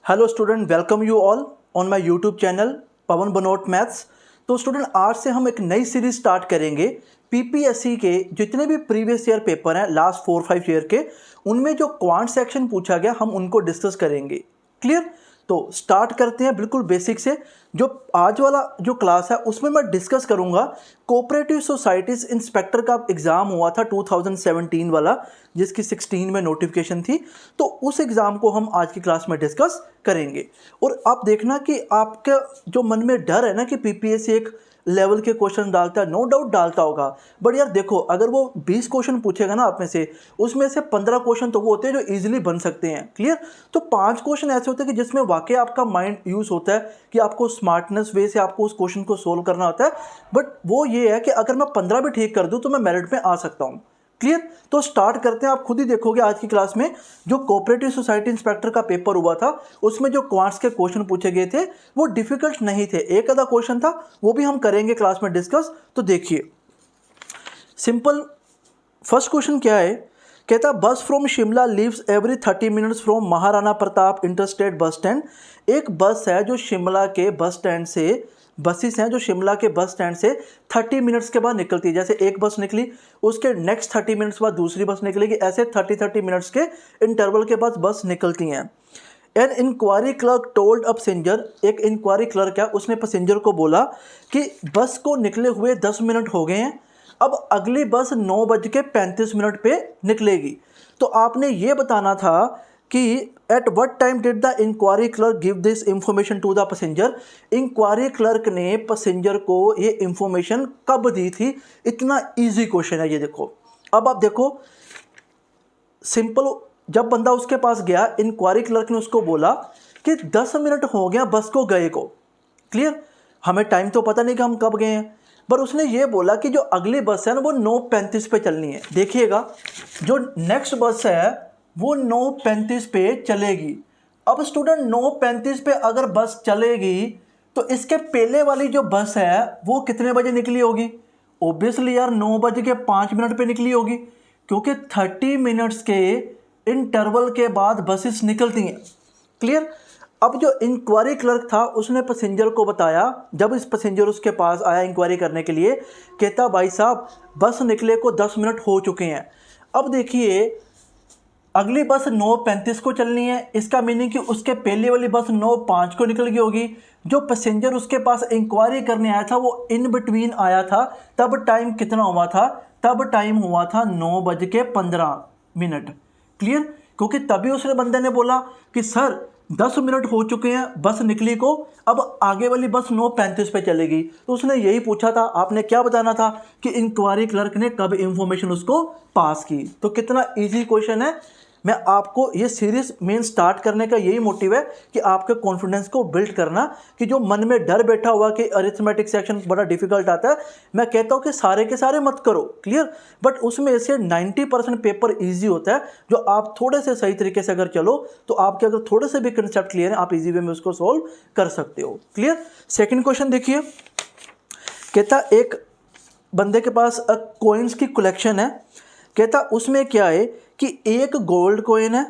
Hello student, welcome you all on my YouTube channel Pawan Banot maths. तो student, आज से हम एक नई सीरीज स्टार्ट करेंगे। पीपीएससी के जितने भी प्रीवियस ईयर पेपर हैं लास्ट 4-5 ईयर के, उनमें जो क्वांट सेक्शन पूछा गया हम उनको डिस्कस करेंगे। क्लियर? तो स्टार्ट करते हैं बिल्कुल बेसिक से। जो आज वाला जो क्लास है उसमें मैं डिस्कस करूंगा कोऑपरेटिव सोसाइटीज़ इंस्पेक्टर का एग्ज़ाम हुआ था 2017 वाला, जिसकी 16 में नोटिफिकेशन थी। तो उस एग्ज़ाम को हम आज की क्लास में डिस्कस करेंगे। और आप देखना कि आपका जो मन में डर है ना कि पीपीएससी एक लेवल के क्वेश्चन डालता है, नो डाउट डालता होगा, बट यार देखो, अगर वो 20 क्वेश्चन पूछेगा ना आप में से, उसमें से 15 क्वेश्चन तो वो होते हैं जो इजीली बन सकते हैं। क्लियर? तो 5 क्वेश्चन ऐसे होते हैं कि जिसमें वाकई आपका माइंड यूज़ होता है कि आपको स्मार्टनेस वे से आपको उस क्वेश्चन को सोल्व करना होता है। बट वो ये है कि अगर मैं 15 भी ठीक कर दूँ तो मैं मेरिट में आ सकता हूँ। क्लियर? तो स्टार्ट करते हैं। आप खुद ही देखोगे आज की क्लास में जो कोऑपरेटिव सोसाइटी इंस्पेक्टर का पेपर हुआ था उसमें जो क्वांट्स के क्वेश्चन पूछे गए थे वो डिफिकल्ट नहीं थे, एक आधा क्वेश्चन था, वो भी हम करेंगे क्लास में डिस्कस। तो देखिए, सिंपल फर्स्ट क्वेश्चन क्या है। कहता बस from Shimla leaves every 30 minutes from Maharana Pratap interstate bus stand. एक बस है जो शिमला के बस स्टैंड से, बसेस हैं जो शिमला के बस स्टैंड से 30 मिनट्स के बाद निकलती है। जैसे एक बस निकली, उसके नेक्स्ट 30 मिनट्स बाद दूसरी बस निकलेगी, ऐसे 30 मिनट्स के इंटरवल के बाद बस निकलती हैं। An enquiry clerk told a passenger, एक इंक्वायरी क्लर्क है उसने पैसेंजर को बोला कि बस को निकले हुए 10 मिनट हो गए हैं, अब अगली बस 9:35 पे निकलेगी। तो आपने ये बताना था कि at what time did the enquiry clerk give this information to the passenger. Enquiry clerk ने पैसेंजर को ये इंफॉर्मेशन कब दी थी। इतना इजी क्वेश्चन है ये, देखो। अब आप देखो, सिंपल, जब बंदा उसके पास गया, इंक्वायरी क्लर्क ने उसको बोला कि 10 मिनट हो गया बस को गए को। क्लियर? हमें टाइम तो पता नहीं कि हम कब गए हैं, पर उसने ये बोला कि जो अगली बस है ना वो 9:35 पे चलनी है। देखिएगा, जो नेक्स्ट बस है वो 9:35 पे चलेगी। अब स्टूडेंट, 9:35 पे अगर बस चलेगी तो इसके पहले वाली जो बस है वो कितने बजे निकली होगी? ऑब्वियसली यार 9:05 पे निकली होगी, क्योंकि 30 मिनट्स के इंटरवल के बाद बसेस निकलती हैं। क्लियर? अब जो इंक्वायरी क्लर्क था उसने पैसेंजर को बताया, जब इस पैसेंजर उसके पास आया इंक्वायरी करने के लिए, कहता भाई साहब बस निकले को 10 मिनट हो चुके हैं। अब देखिए, अगली बस 9:35 को चलनी है, इसका मीनिंग कि उसके पहले वाली बस 9:05 को निकल गई होगी। जो पैसेंजर उसके पास इंक्वायरी करने आया था वो इन बिटवीन आया था, तब टाइम कितना हुआ था? तब टाइम हुआ था 9:15। क्लियर? क्योंकि तभी उसने बंदे ने बोला कि सर 10 मिनट हो चुके हैं बस निकली को, अब आगे वाली बस 9:35 पे चलेगी। तो उसने यही पूछा था, आपने क्या बताना था कि इंक्वायरी क्लर्क ने कब इंफॉर्मेशन उसको पास की। तो कितना इजी क्वेश्चन है। मैं आपको ये सीरीज मेन स्टार्ट करने का यही मोटिव है कि आपके कॉन्फिडेंस को बिल्ड करना, कि जो मन में डर बैठा हुआ कि अरिथमेटिक सेक्शन बड़ा डिफिकल्ट आता है, मैं कहता हूँ कि सारे के सारे मत करो। क्लियर? बट उसमें से 90% पेपर ईजी होता है, जो आप थोड़े से सही तरीके से अगर चलो तो आपके अगर थोड़े से भी कंसेप्ट क्लियर है, आप इजी वे में उसको सोल्व कर सकते हो। क्लियर? सेकेंड क्वेश्चन देखिए, कहता एक बंदे के पास कॉइन्स की कलेक्शन है। कहता उसमें क्या है कि एक गोल्ड कॉइन है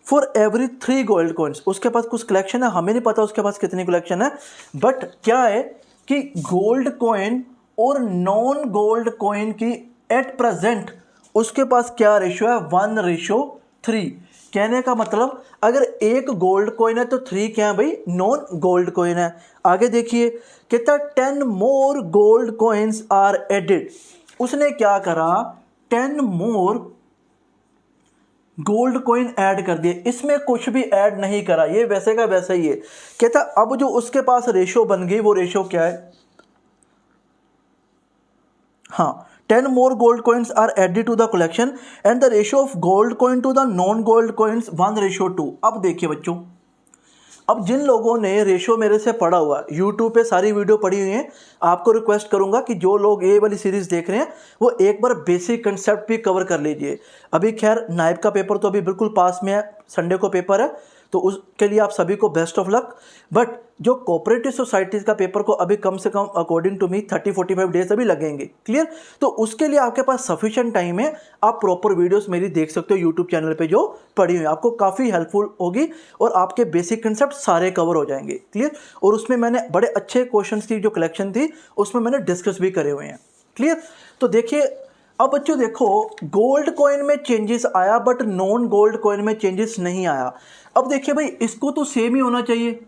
फॉर एवरी 3 गोल्ड कॉइन्स। उसके पास कुछ कलेक्शन है, हमें नहीं पता उसके पास कितनी कलेक्शन है, बट क्या है कि गोल्ड कॉइन और नॉन गोल्ड कॉइन की एट प्रेजेंट उसके पास क्या रेशियो है? 1:3। कहने का मतलब अगर एक गोल्ड कॉइन है तो 3 क्या है भाई? नॉन गोल्ड कॉइन है। आगे देखिए, कहता 10 more gold coins are added. उसने क्या करा? 10 मोर गोल्ड कॉइन ऐड कर दिए, इसमें कुछ भी ऐड नहीं करा, ये वैसे का वैसा ही है। कहता अब जो उसके पास रेशो बन गई वो रेशो क्या है? हाँ, 10 more gold coins are added to the collection and the ratio of gold coin to the non gold coins 1:2। अब देखिए बच्चों, अब जिन लोगों ने रेशो मेरे से पढ़ा हुआ, यूट्यूब पे सारी वीडियो पड़ी हुई हैं, आपको रिक्वेस्ट करूंगा कि जो लोग ये वाली सीरीज़ देख रहे हैं वो एक बार बेसिक कंसेप्ट भी कवर कर लीजिए। अभी खैर नायब का पेपर तो अभी बिल्कुल पास में है, संडे को पेपर है, तो उसके लिए आप सभी को बेस्ट ऑफ लक। बट जो कोऑपरेटिव सोसाइटीज़ का पेपर को अभी कम से कम अकॉर्डिंग टू मी 30-45 डेज अभी लगेंगे, क्लियर। तो उसके लिए आपके पास सफिशिएंट टाइम है, आप प्रॉपर वीडियोस मेरी देख सकते हो यूट्यूब चैनल पे जो पड़ी हुई, आपको काफ़ी हेल्पफुल होगी और आपके बेसिक कंसेप्ट सारे कवर हो जाएंगे, क्लियर। और उसमें मैंने बड़े अच्छे क्वेश्चन की जो कलेक्शन थी उसमें मैंने डिस्कस भी करे हुए हैं, क्लियर। तो देखिए अब बच्चों देखो, गोल्ड कॉइन में चेंजेस आया बट नॉन गोल्ड कॉइन में चेंजेस नहीं आया। अब देखिए भाई, इसको तो सेम ही होना चाहिए,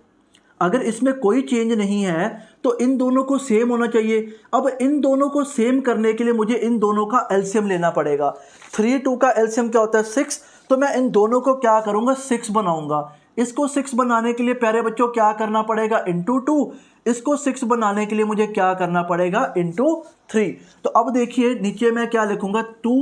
अगर इसमें कोई चेंज नहीं है तो इन दोनों को सेम होना चाहिए। अब इन दोनों को सेम करने के लिए मुझे इन दोनों का एलसीएम लेना पड़ेगा। 3 2 का एलसीएम क्या होता है 6, तो मैं इन दोनों को क्या करूंगा 6 बनाऊंगा। इसको 6 बनाने के लिए प्यारे बच्चों क्या करना पड़ेगा इंटू 2, इसको 6 बनाने के लिए मुझे क्या करना पड़ेगा इंटू 3। तो अब देखिए नीचे मैं क्या लिखूंगा 2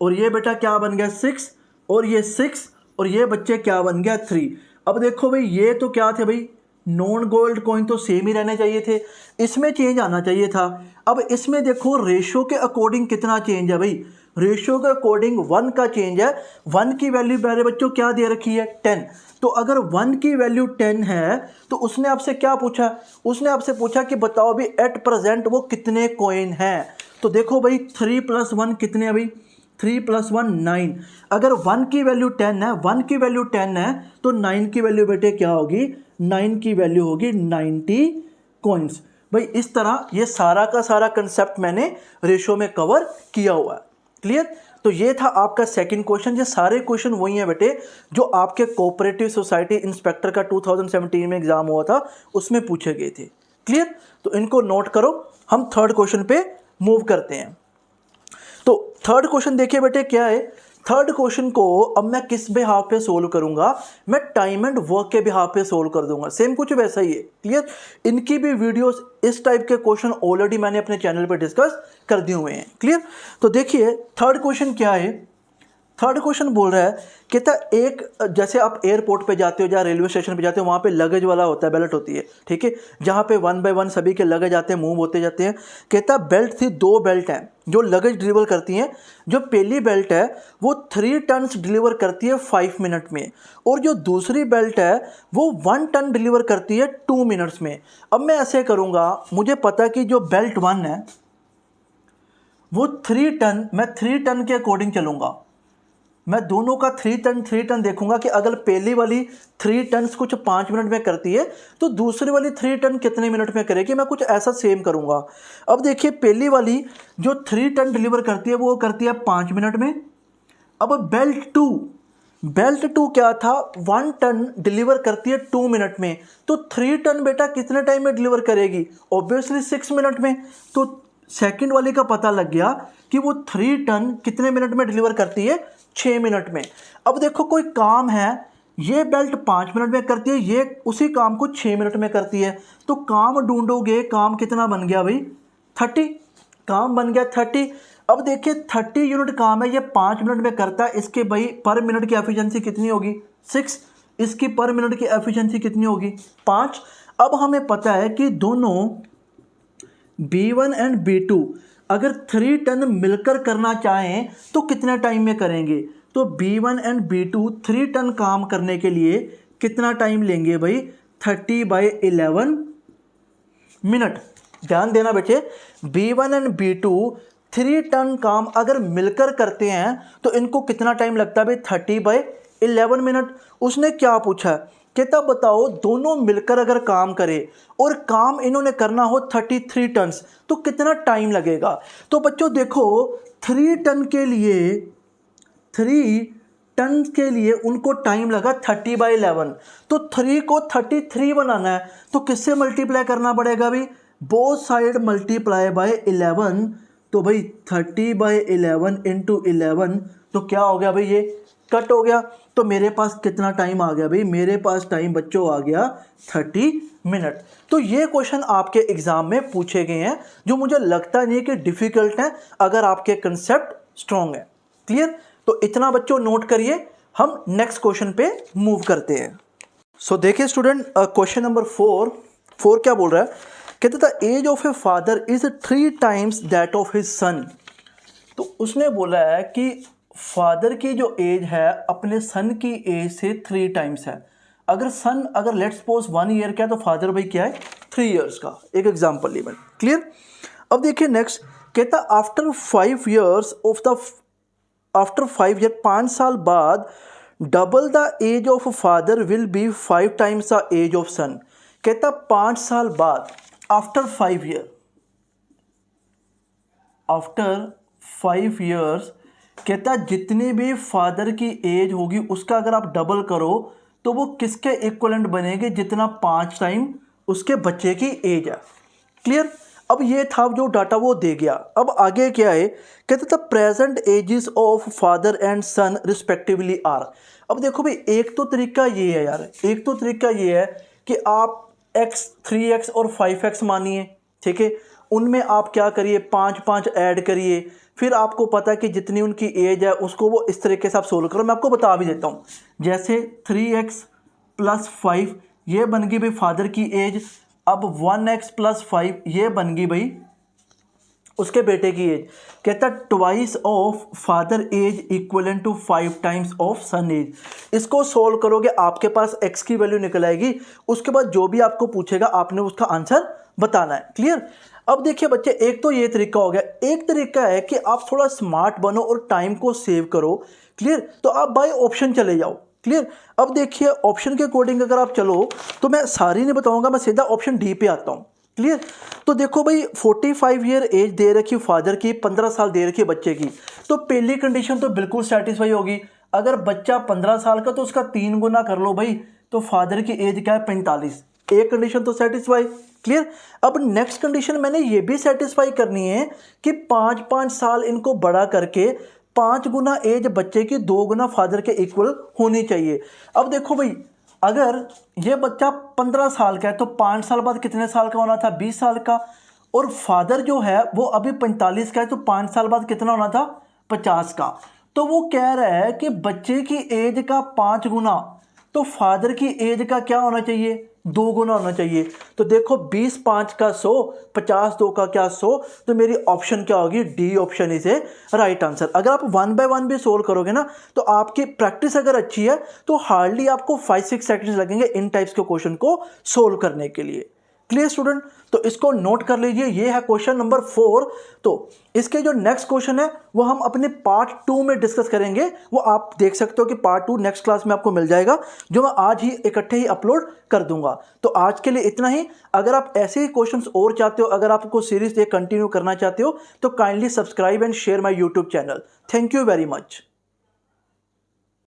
और ये बेटा क्या बन गया 6 और ये 6 और ये बच्चे क्या बन गया 3। अब देखो भाई ये तो क्या थे भाई, नॉन गोल्ड कॉइन तो सेम ही रहने चाहिए थे, इसमें चेंज आना चाहिए था। अब इसमें देखो रेशो के अकॉर्डिंग कितना चेंज है भाई, रेशो के अकॉर्डिंग 1 का चेंज है। 1 की वैल्यू मेरे बच्चों क्या दे रखी है 10, तो अगर 1 की वैल्यू 10 है तो उसने आपसे क्या पूछा, उसने आपसे पूछा कि बताओ अभी एट प्रेजेंट वो कितने कॉइन हैं। तो देखो भाई 3 + 1 कितने हैं भाई, 3 + 1 9। अगर 1 की वैल्यू 10 है, 1 की वैल्यू 10 है तो 9 की वैल्यू बेटे क्या होगी, 9 की वैल्यू होगी 90 कॉइन्स। भाई इस तरह ये सारा का सारा कंसेप्ट मैंने रेशो में कवर किया हुआ है, क्लियर। तो ये था आपका सेकंड क्वेश्चन। ये सारे क्वेश्चन वही हैं बेटे जो आपके कोऑपरेटिव सोसाइटी इंस्पेक्टर का 2017 में एग्जाम हुआ था उसमें पूछे गए थे, क्लियर। तो इनको नोट करो, हम थर्ड क्वेश्चन पे मूव करते हैं। तो थर्ड क्वेश्चन देखिए बेटे क्या है, थर्ड क्वेश्चन को अब मैं किस बिहाफ पे सोल्व करूंगा, मैं टाइम एंड वर्क के बिहाफ पे सोल्व कर दूंगा, सेम कुछ वैसा ही है, क्लियर। इनकी भी वीडियोस इस टाइप के क्वेश्चन ऑलरेडी मैंने अपने चैनल पे डिस्कस कर दिए हुए हैं, क्लियर। तो देखिए थर्ड क्वेश्चन क्या है, थर्ड क्वेश्चन बोल रहा है, कहता एक जैसे आप एयरपोर्ट पे जाते हो या रेलवे स्टेशन पे जाते हो, वहाँ पे लगेज वाला होता है, बेल्ट होती है, ठीक है, जहाँ पे 1 बाय 1 सभी के लगेज आते हैं, मूव होते जाते हैं। कहता बेल्ट थी, 2 बेल्ट हैं जो लगेज डिलीवर करती हैं। जो पहली बेल्ट है वो 3 टन्स डिलीवर करती है 5 मिनट में, और जो दूसरी बेल्ट है वो 1 टन डिलीवर करती है 2 मिनट्स में। अब मैं ऐसे करूँगा, मुझे पता कि जो बेल्ट 1 है वो 3 टन, मैं 3 टन के अकॉर्डिंग चलूँगा, मैं दोनों का 3 टन देखूंगा कि अगर पहली वाली 3 टन कुछ 5 मिनट में करती है तो दूसरी वाली 3 टन कितने मिनट में करेगी, मैं कुछ ऐसा सेम करूंगा। अब देखिए पहली वाली जो 3 टन डिलीवर करती है वो करती है 5 मिनट में। अब बेल्ट 2 क्या था, 1 टन डिलीवर करती है 2 मिनट में, तो 3 टन बेटा कितने टाइम में डिलीवर करेगी, ऑब्वियसली 6 मिनट में। तो सेकंड वाली का पता लग गया कि वो 3 टन कितने मिनट में डिलीवर करती है, 6 मिनट में। अब देखो कोई काम है, ये बेल्ट 5 मिनट में करती है, ये उसी काम को 6 मिनट में करती है, तो काम ढूंढोगे, काम कितना बन गया भाई 30, काम बन गया 30। अब देखिए 30 यूनिट काम है, ये 5 मिनट में करता है, इसके भाई पर मिनट की एफिशिएंसी कितनी होगी 6, इसकी पर मिनट की एफिशिएंसी कितनी होगी 5। अब हमें पता है कि दोनों B1 एंड B2 अगर 3 टन मिलकर करना चाहें तो कितने टाइम में करेंगे, तो B1 एंड B2 3 टन काम करने के लिए कितना टाइम लेंगे भाई 30/11 मिनट। ध्यान देना बेटे, B1 एंड B2 3 टन काम अगर मिलकर करते हैं तो इनको कितना टाइम लगता है भाई 30/11 मिनट। उसने क्या पूछा, कहता बताओ दोनों मिलकर अगर काम करें और काम इन्होंने करना हो 33 टन्स तो कितना टाइम लगेगा। तो बच्चों देखो 3 टन के लिए उनको टाइम लगा 30/11, तो 3 को 33 बनाना है तो किससे मल्टीप्लाई करना पड़ेगा भाई, बोथ साइड मल्टीप्लाई बाय 11, तो भाई 30/11 इंटू 11 तो क्या हो गया भाई, ये कट हो गया। तो मेरे पास कितना टाइम आ गया भाई, मेरे पास टाइम बच्चों आ गया 30 मिनट। तो ये क्वेश्चन आपके एग्जाम में पूछे गए हैं जो मुझे लगता नहीं है कि डिफिकल्ट है अगर आपके कंसेप्ट स्ट्रॉन्ग है, क्लियर। तो इतना बच्चों नोट करिए, हम नेक्स्ट क्वेश्चन पे मूव करते हैं। सो देखिए स्टूडेंट, क्वेश्चन नंबर 4 क्या बोल रहा है, कहते था age of a father is 3 times that of his son. तो उसने बोला है कि फादर की जो एज है अपने सन की एज से 3 टाइम्स है। अगर सन अगर लेट्स सपोज 1 ईयर का है तो फादर भाई क्या है 3 ईयर्स का। एक एग्जांपल ली मैंने, क्लियर। अब देखिए नेक्स्ट कहता after 5 years of the after 5 year 5 साल बाद double the age of father will be 5 times the age of son. कहता 5 साल बाद आफ्टर 5 ईयर, आफ्टर 5 ईयर्स कहता जितनी भी फादर की एज होगी उसका अगर आप डबल करो तो वो किसके इक्वलेंट बनेंगे, जितना 5 टाइम उसके बच्चे की एज है। क्लियर। अब ये था जो डाटा वो दे गया। अब आगे क्या है, कहते थे present ages of father and son respectively are. अब देखो भाई एक तो तरीका ये है यार, एक तो तरीका ये है कि आप x 3x और 5x मानिए, ठीक है। उनमें आप क्या करिए 5 ऐड करिए, फिर आपको पता है कि जितनी उनकी एज है उसको वो इस तरीके से आप सोल्व करो। मैं आपको बता भी देता हूँ, जैसे 3x + 5 ये बन गई भाई फादर की एज। अब 1x + 5 ये बन गई भाई उसके बेटे की एज। कहता twice of father age equivalent to 5 times of son age. इसको सोल्व करोगे आपके पास x की वैल्यू निकल आएगी। उसके बाद जो भी आपको पूछेगा आपने उसका आंसर बताना है। क्लियर। अब देखिए बच्चे एक तो ये तरीका हो गया, एक तरीका है कि आप थोड़ा स्मार्ट बनो और टाइम को सेव करो। क्लियर। तो आप बाय ऑप्शन चले जाओ। क्लियर। अब देखिए ऑप्शन के अकॉर्डिंग अगर आप चलो तो मैं सारी नहीं बताऊंगा, मैं सीधा ऑप्शन डी पे आता हूँ। क्लियर। तो देखो भाई 45 ईयर एज दे रखी फादर की, 15 साल दे रखी बच्चे की, तो पहली कंडीशन तो बिल्कुल सेटिस्फाई होगी। अगर बच्चा 15 साल का तो उसका 3 गुना कर लो भाई, तो फादर की एज क्या है 45। एक कंडीशन तो सेटिस्फाई। क्लियर। अब नेक्स्ट कंडीशन मैंने ये भी सेटिस्फाई करनी है कि 5 साल इनको बड़ा करके 5 गुना एज बच्चे की 2 गुना फादर के इक्वल होनी चाहिए। अब देखो भाई अगर ये बच्चा 15 साल का है तो 5 साल बाद कितने साल का होना था 20 साल का, और फादर जो है वो अभी 45 का है तो 5 साल बाद कितना होना था 50 का। तो वो कह रहा है कि बच्चे की एज का 5 गुना, तो फादर की एज का क्या होना चाहिए 2 गुना होना चाहिए। तो देखो 20 5 का 100, 50 2 का क्या 100, तो मेरी ऑप्शन क्या होगी D option is a right answer. अगर आप 1 बाय 1 भी सोल्व करोगे ना तो आपकी प्रैक्टिस अगर अच्छी है तो हार्डली आपको 5-6 सेकंड्स लगेंगे इन टाइप्स के क्वेश्चन को सोल्व करने के लिए। Clear student. तो इसको नोट कर लीजिए, ये है क्वेश्चन नंबर 4। तो इसके जो नेक्स्ट क्वेश्चन है वो हम अपने पार्ट 2 में डिस्कस करेंगे। वो आप देख सकते हो कि पार्ट 2 नेक्स्ट क्लास में आपको मिल जाएगा, जो मैं आज ही इकट्ठे ही अपलोड कर दूंगा। तो आज के लिए इतना ही। अगर आप ऐसे ही क्वेश्चंस और चाहते हो, अगर आपको सीरीज ये कंटिन्यू करना चाहते हो तो kindly subscribe and share my YouTube channel. Thank you very much.